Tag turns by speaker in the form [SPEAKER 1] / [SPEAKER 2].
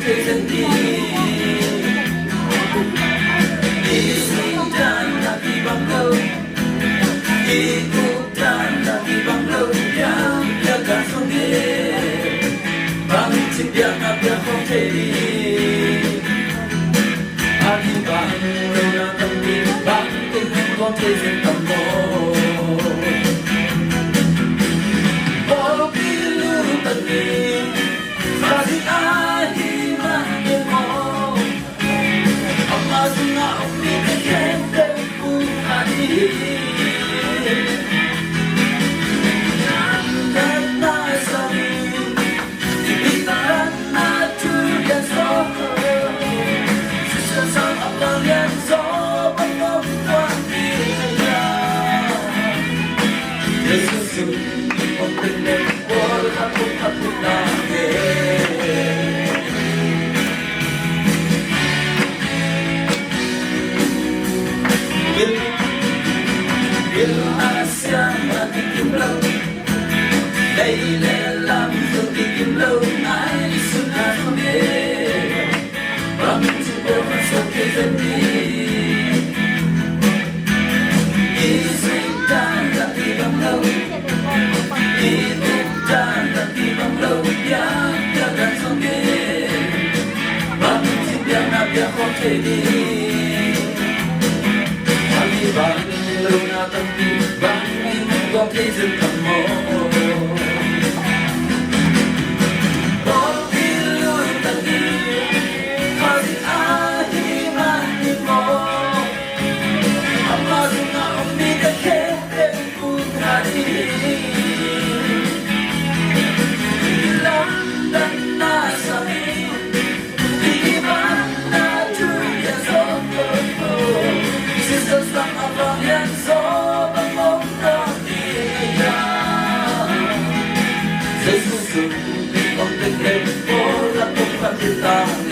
[SPEAKER 1] thế dân đi sinh là đi bằng lâu cuộc là đi bằng lâu ya cả không nghe bằng chiếc điện là việc không thể đi đi bằng lâu là tâm đi bằng tình không thể dừng tầm mô bỏ đi lưu tận đi và đi ai mà yên mô ông mà dù ngạo đi cái khen tên cũng đi đây là làm thương đi kiếm lâu ai xuân hà không biết và mình chỉ có mà sao thế dân đi sinh ta là đi bằng lâu ta là đi bằng lâu ya cả không biết và mình chỉ biết là việc không thể đi đi bằng lâu na tâm đi bằng mình có thể dừng thầm mộ Jesus, con tình em phố là cũng phận ta